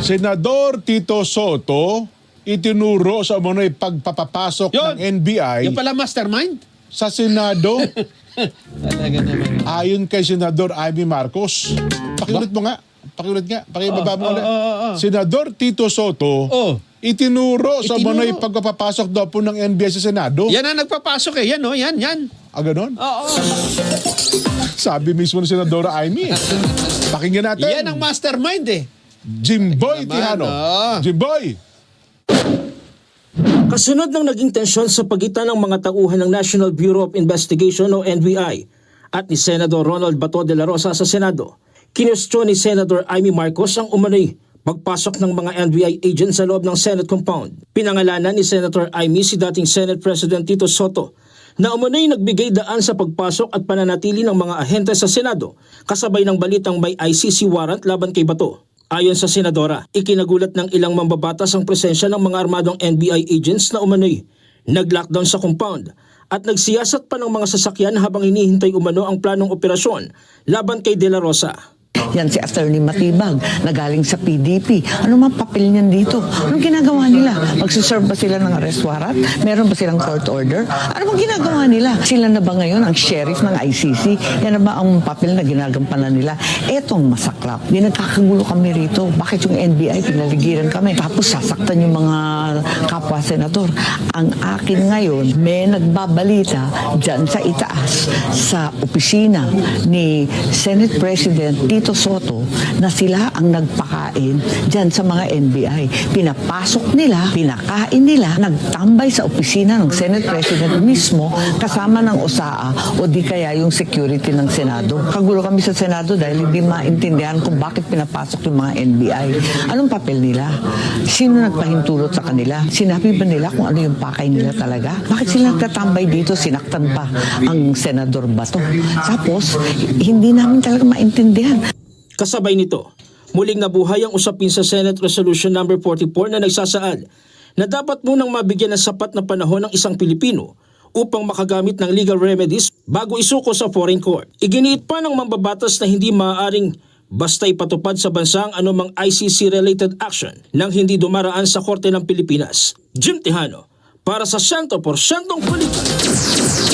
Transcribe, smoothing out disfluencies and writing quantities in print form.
Senador Tito Soto itinuro sa umano'y pagpapapasok ng NBI Yung pala mastermind? sa Senado. Talaga naman. Ayon kay Senador Amy Marcos. Pakiulit mo nga. Pakiulit nga. Pakibaba mo ulit. Senador Tito Soto itinuro sa umano'y pagpapapasok daw po ng NBI sa Senado. Yan ang nagpapasok eh. Yan o, yan. Ah, ganon? Oo. Sabi mismo ni Senadora Amy. Pakinggan natin. Yan ang mastermind eh. Jimboy Tihano. Jimboy! Kasunod ng naging tensyon sa pagitan ng mga tauhan ng National Bureau of Investigation o NBI at ni Senador Ronald Bato de la Rosa sa Senado, kinwestiyon ni Senator Amy Marcos ang umano'y pagpasok ng mga NBI agents sa loob ng Senate compound. Pinangalanan ni Senator Amy si dating Senate President Tito Soto na umano'y nagbigay daan sa pagpasok at pananatili ng mga ahente sa Senado kasabay ng balitang may ICC warrant laban kay Bato. Ayon sa Senadora, ikinagulat ng ilang mambabatas ang presensya ng mga armadong NBI agents na umano'y nag-lockdown sa compound at nagsiyasat pa ng mga sasakyan habang hinihintay umano ang planong operasyon laban kay De La Rosa. Yan si Attorney Matibag na galing sa PDP. Ano mang papel niyan dito? Anong ginagawa nila? Magsiserve ba sila ng arrest warrant? Meron ba silang court order? Ano bang ginagawa nila? Sila na ba ngayon ang sheriff ng ICC? Yan na ba ang papel na ginagampanan nila? Etong masaklap. Di nagkakagulo kami rito. Bakit yung NBI pinaligiran kami? Tapos sasaktan yung mga kapwa senador. Ang akin ngayon, may nagbabalita dyan sa itaas sa opisina ni Senate President Tito Soto na sila ang nagpakain dyan sa mga NBI. Pinapasok nila, pinakain nila, nagtambay sa opisina ng Senate President mismo kasama ng OSAA o di kaya yung security ng Senado. Kagulo kami sa Senado dahil hindi maintindihan kung bakit pinapasok yung mga NBI. Anong papel nila? Sino nagpahintulot sa kanila? Sinabi ba nila kung ano yung pakay nila talaga? Bakit sila nagtatambay dito? Sinaktan pa ang Senador Bato. Tapos, hindi namin talaga maintindihan. Kasabay nito, muling nabuhay ang usapin sa Senate Resolution No. 44 na nagsasaad na dapat munang mabigyan ng sapat na panahon ng isang Pilipino upang makagamit ng legal remedies bago isuko sa foreign court. Iginiit pa ng mambabatas na hindi maaaring basta ipatupad sa bansa ang anumang ICC-related action nang hindi dumaraan sa Korte ng Pilipinas. Jim Tejano, para sa 100% Politika.